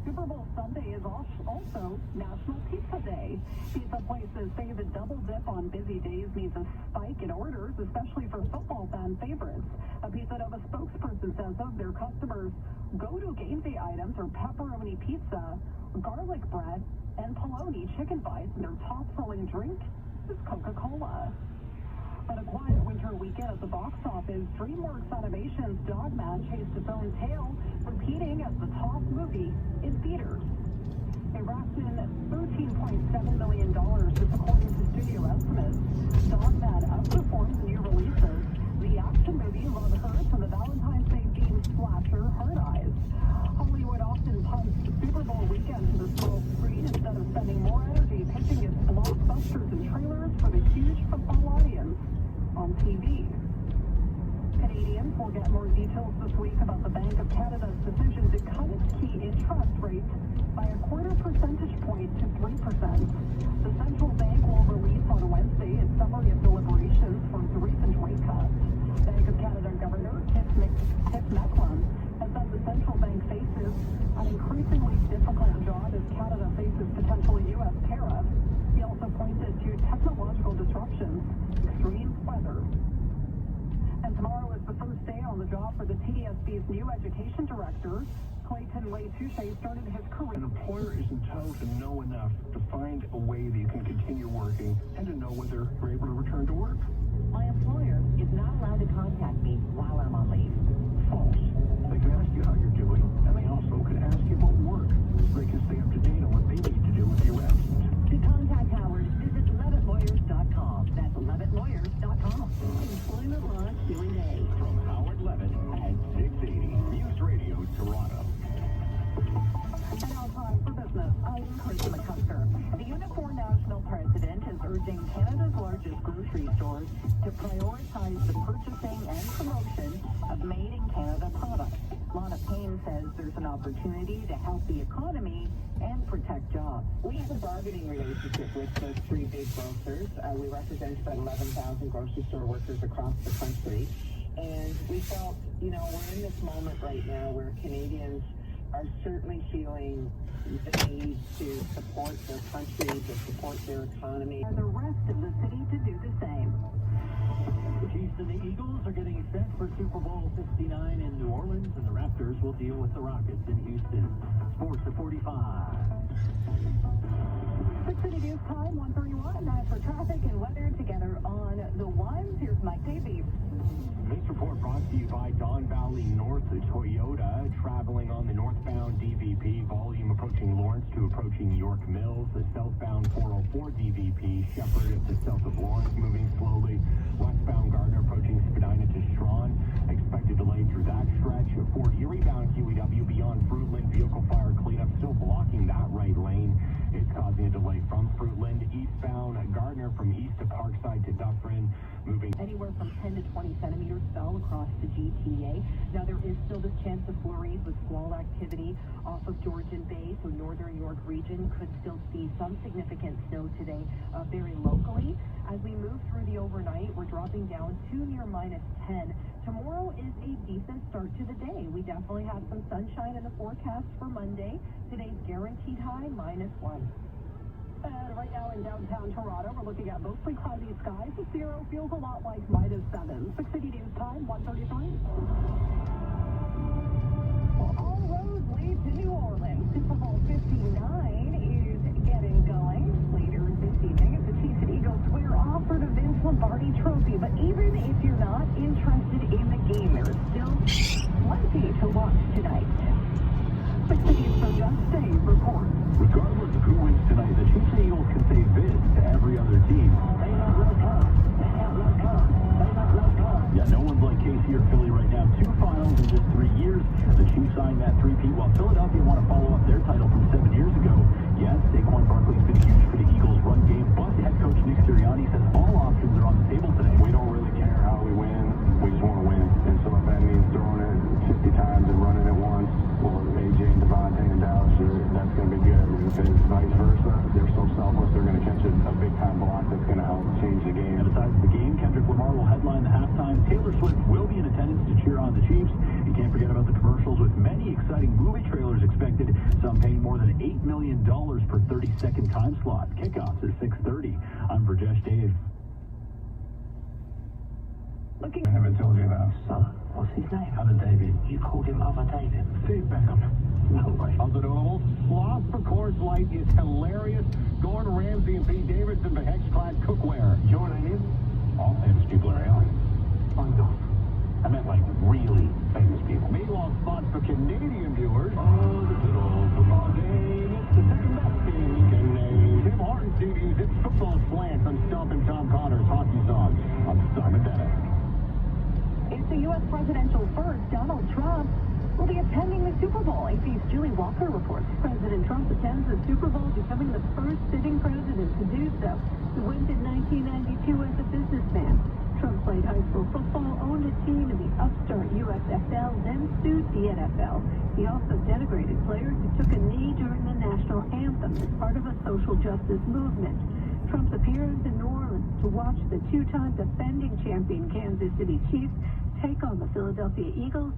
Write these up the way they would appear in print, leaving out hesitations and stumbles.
Super Bowl Sunday is also National Pizza Day. Pizza places say the double dip on busy days means a spike in orders, especially for football fan favorites. A Pizza Nova spokesperson says of their customers' go-to game day items are pepperoni pizza, garlic bread, and polony chicken bites, and their top-selling drink is Coca-Cola. But a quiet winter weekend at the box office, DreamWorks Animation's Dogman chased its own tail, repeating as the top movie in theaters. It racked in $13.7 million, just according to studio estimates. Dogman outperformed the new releases, the action movie Love Hurts and the Valentine's Day themed slasher Hard Eyes. Hollywood often punts Super Bowl weekend to the small screen instead of spending more energy pitching its blockbusters and trailers for the huge football audience on TV. Canadians will get more details this week about the Bank of Canada's decision to cut its key interest rate by a quarter percentage point to 3%. The central bank will release on Wednesday its summary of deliberations for the recent rate cut. Bank of Canada Governor Tiff Macklem has said the central bank faces an increasingly difficult job as Canada faces potential U.S. tariffs. He also pointed to technological disruptions, extreme weather. And tomorrow is the first day on the job for the TDSB's new education director. Clayton Lay-Touche started his career. An employer is entitled to know enough to find a way that you can continue working and to know whether you're able to return to work. My employer is not allowed to contact me while I'm on leave. False. They can ask you how you're doing, and they also can ask you about work. They can stay up to date on what they need to do if you're absent. To contact Howard, visit levittlawyers.com. That's levittlawyers.com. Employment law Q&A. From Howard Levitt at 680 News Radio Toronto. And now time for business. I'm Chris McCusker. The Unifor National President is urging Canada's largest grocery stores to prioritize the purchasing and promotion of made-in-Canada products. Lana Payne says there's an opportunity to help the economy and protect jobs. We have a bargaining relationship with those three big grocers. We represent about 11,000 grocery store workers across the country. And we felt, we're in this moment right now where Canadians are certainly feeling the need to support their country, to support their economy. And the rest of the city to do the same. The Chiefs and the Eagles are getting set for Super Bowl 59 in New Orleans, and the Raptors will deal with the Rockets in Houston. Sports at 45. 6 City News time, 1:31. Now for traffic and weather together on the ones. Here's Mike Davies. This report brought to you by Don Valley North Toyota, traveling on the northbound DVP, volume approaching Lawrence to approaching York Mills, the southbound 404 DVP, Shepherd to south of Lawrence, moving slowly, westbound Gardner approaching Spadina to Strawn, expected delay through that stretch, Fort Erie bound QEW beyond Fruitland, vehicle fire cleanup still blocking that right lane. It's causing a delay from Fruitland, eastbound Gardner from east to Parkside to Dufferin, moving Anywhere from 10 to 20 centimeters fell across the GTA. Now there is still this chance of flurries with squall activity off of Georgian Bay, so northern York region could still see some significant snow today, very locally. As we move through the overnight, we're dropping down to near -10. Tomorrow is a decent start to the day. We definitely have some sunshine in the forecast for Monday. Today's guaranteed high -1. And right now in downtown Toronto, we're looking at mostly cloudy skies. The zero feels a lot like -7. 6 City News time, 1:33. Well, all roads lead to New Orleans. Super Bowl 59 is getting going. Later this evening, as the Chiefs and Eagles square off for the Vince Lombardi Trophy. But even if you're not interested in the game, there is still plenty to watch tonight. 6 City News for Just Dave reports. regardless of who wins tonight, the Chiefs and Eagles can say this to every other team. Yeah, no one's like KC or Philly right now. 2 finals in just 3 years. The Chiefs signed that three-peat while Philadelphia want to follow up their title from 7 years ago. Yes, Saquon Barkley's been huge for the Eagles' run game, but head coach Nick Sirianni says all options are on the table today. We don't really care how we win. We just want to win. And so if that means throwing it 50 times and running it once, or AJ and Devontae and Dallas, that's going to be good. And if it's vice versa, they're so selfless, they're going to catch a big-time block that's going to help change the game. And aside from the game, Kendrick Lamar will headline the halftime. Taylor Swift will be in attendance to cheer on the Chiefs. You can't forget about the commercials with many exciting movie trailers expected. some paying more than $8 million per 30-second time slot. Kickoffs at 6:30. I'm Rajesh Dave. I never told you about. So, what's his name? Other David. You called him Other David. Dave Beckham. No way. Other notable, Sloth for Coors Light is hilarious. Gordon Ramsay and Pete Davidson for Hexclad Cookware. You know what I mean? All famous people are AI. Find off. I meant like really famous people. Meanwhile, spots for Canadian viewers. Oh, the good old football game. It's the second best game you can name. Tim Hortons debuts its football slants on Stompin' Tom Connor's hockey songs. I'm Simon Bennett. It's the U.S. presidential first. Donald Trump will be attending the Super Bowl. AP's Julie Walker reports. President Trump attends the Super Bowl, becoming the first sitting president to do so. He went in 1992 as a businessman. Trump played high school football, owned a team in the upstart USFL, then sued the NFL. He also denigrated players who took a knee during the national anthem as part of a social justice movement. Trump's appearance in New Orleans to watch the two-time defending champion Kansas City Chiefs take on the Philadelphia Eagles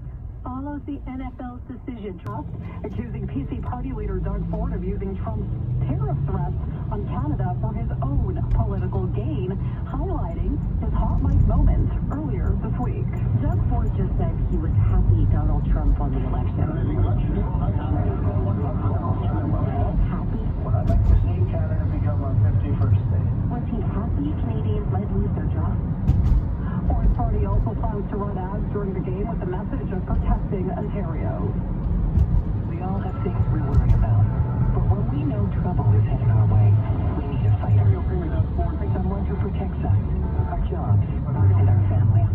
follows the NFL's decision. Trump accusing PC party leader Doug Ford of using Trump's tariff threats on Canada for his own political gain, highlighting his hot mic moments earlier this week. Doug Ford just said he was happy Donald Trump won the election. Happy? Well, I'd like to see Canada become our 51st state. Was he happy Canadians might lose their jobs? Ford's party also plans to run ads during the game with the message of protecting Ontario. We all have things we worry about. But when we know trouble is headed our way, we need a fighter. Someone who protects us, our jobs, and our families.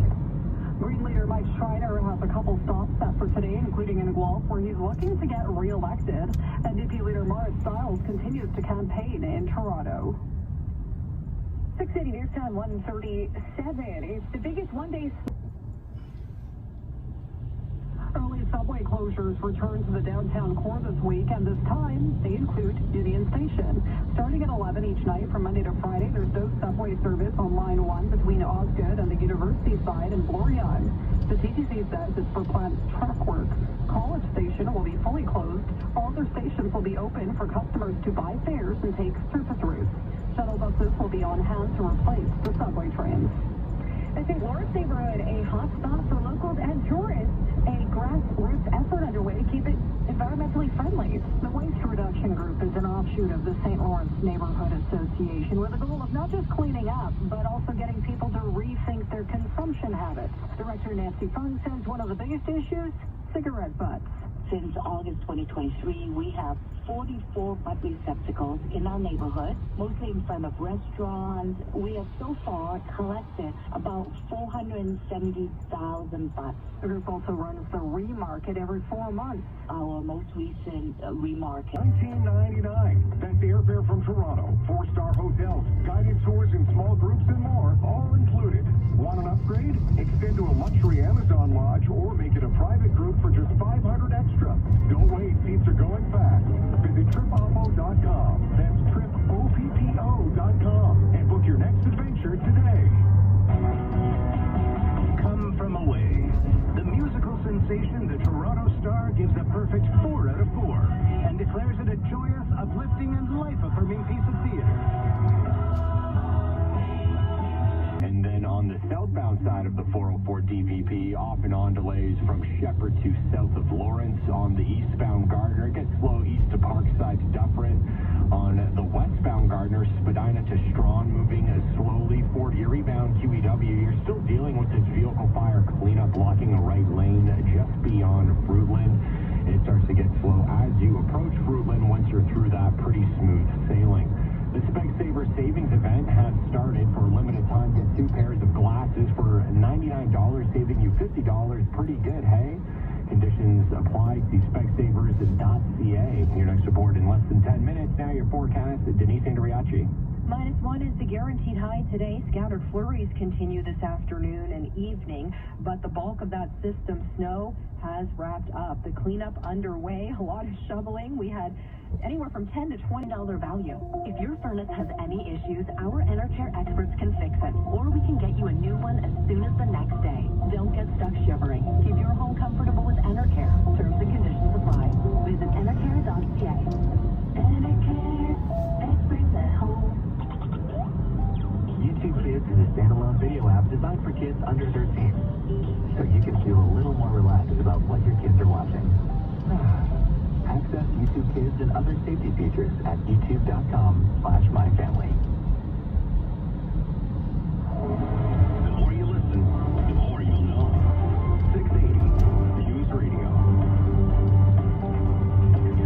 Green leader Mike Schreiner has a couple stops set for today, including in Guelph, where he's looking to get re-elected. NDP leader Marit Stiles continues to campaign in Toronto. 6:80 News Time, 1:37. It's the biggest one-day. Early subway closures return to the downtown core this week, and this time they include Union Station. Starting at 11 each night from Monday to Friday, there's no subway service on Line 1 between Osgood and the University side and Glorion. The TTC says it's for planned track work. College Station will be fully closed. All other stations will be open for customers to buy fares and take surface routes. Shuttle buses will be on hand to replace the subway trains. The St. Lawrence neighborhood, a hot spot for locals and tourists. A grassroots effort underway to keep it environmentally friendly. The Waste Reduction Group is an offshoot of the St. Lawrence Neighborhood Association with the goal of not just cleaning up, but also getting people to rethink their consumption habits. Director Nancy Fung says one of the biggest issues, cigarette butts. Since August 2023, we have 44 butt receptacles in our neighborhood, mostly in front of restaurants. We have so far collected about 470,000 butts. The group also runs the Remarket every 4 months. Our most recent Remarket. $19.99. That's airfare from Toronto. 4-star hotels, guided tours in small groups and more, all included. Want an upgrade? Extend to a luxury Amazon lodge or make it a private group for just $500 extra. Don't wait, seats are going fast. Visit tripoppo.com. That's tripoppo.com and book your next adventure today. Come from away. The musical sensation The Toronto Star gives a perfect 4 out of 4 and declares it a joyous, uplifting, and life-affirming piece of theater. And then on the southbound side of the 404 DVP, off and on delays from Shepherd to south of Lawrence. On the eastbound Gardner, it gets slow east to Parkside to Dufferin. On the westbound Gardner, Spadina to Strawn, moving slowly. Fort Erie bound QEW, you're still dealing with this vehicle fire cleanup, blocking the right lane just beyond Fruitland. It starts to get slow as you approach Fruitland. Once you're through that, pretty smooth sailing. The Specsaver Savings event has started. For a limited time. Get 2 pairs of glasses for $99, saving you $50. Pretty good, hey? Conditions apply. See specsavers.ca. Your next report in less than 10 minutes. Now your forecast, Denise Andriachi. -1 is the guaranteed high today. Scattered flurries continue this afternoon and evening, but the bulk of that system snow has wrapped up. The cleanup underway, a lot of shoveling. We had anywhere from $10 to $20 value. If your furnace has any issues, our Enercare experts can fix it, or we can get you a new one as soon as the next day. Don't get stuck shivering. Keep your home comfortable with Enercare. Terms and conditions apply. Visit Enercare.ca. kids under 13, so you can feel a little more relaxed about what your kids are watching. Access YouTube Kids and other safety features at youtube.com/myfamily. The more you listen, the more you'll know. 680 News Radio.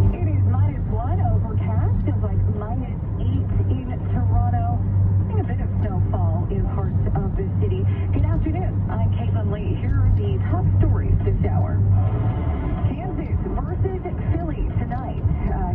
It is -1 overcast, feels like -8 in Toronto. And a bit of snowfall in parts of the city. Good afternoon. I'm Caitlin Lee. Here are the top stories this hour. Kansas versus Philly tonight.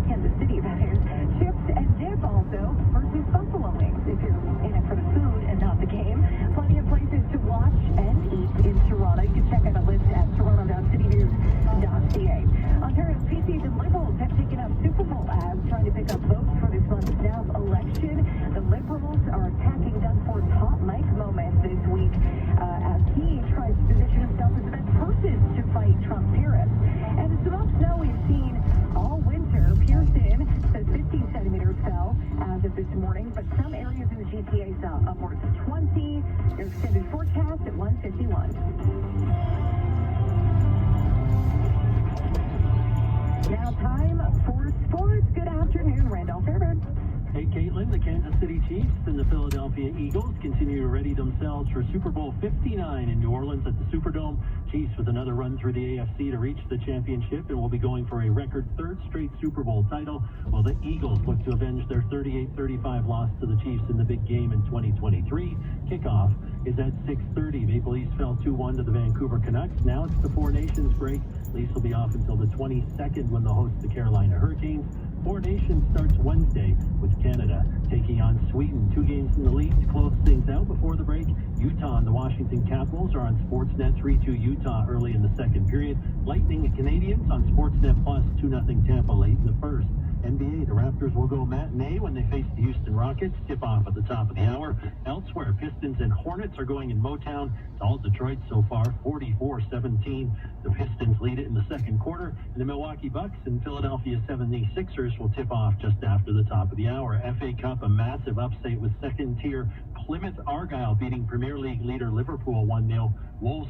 Kansas City, that is. Chips and dip also versus Buffalo Wings. If you're in it for the food and not the game. Plenty of places to watch and eat in Toronto. You can check out a list at toronto.citynews.ca. Ontario's preseason Liberals have taken up Super Bowl ads trying to pick up votes for this month's Snap election. The Liberals are attacking Dunford's hot mic moment this week as he tries to position himself as the best person to fight Trump tariffs. And it's the most snow we've seen all winter. Pearson says 50 centimeters fell as of this morning, but some areas in the GTA saw upwards of 20. Your extended forecast at 1:51. Now time for sports. Good afternoon, Randolph Fairbairn. Hey, Caitlin, the Kansas City Chiefs and the Philadelphia Eagles continue to ready themselves for Super Bowl 59 in New Orleans at the Superdome. Chiefs with another run through the AFC to reach the championship and will be going for a record third straight Super Bowl title, while the Eagles look to avenge their 38-35 loss to the Chiefs in the big game in 2023. Kickoff is at 6:30. Maple Leafs fell 2-1 to the Vancouver Canucks. Now it's the Four Nations break. Leafs will be off until the 22nd when they'll host the Carolina Hurricanes. Four Nations starts Wednesday with Canada taking on Sweden. 2 games in the league to close things out before the break. Utah and the Washington Capitals are on Sportsnet 3-2 Utah early in the second period. Lightning and Canadiens on Sportsnet Plus 2-0 Tampa late in the first. NBA, the Raptors will go matinee when they face the Houston Rockets. Tip off at the top of the hour. Elsewhere, Pistons and Hornets are going in Motown. It's all Detroit so far, 44-17. The Pistons lead it in the second quarter. And the Milwaukee Bucks and Philadelphia 76ers will tip off just after the top of the hour. FA Cup, a massive upset with second-tier Plymouth Argyle beating Premier League leader Liverpool 1-0. Wolves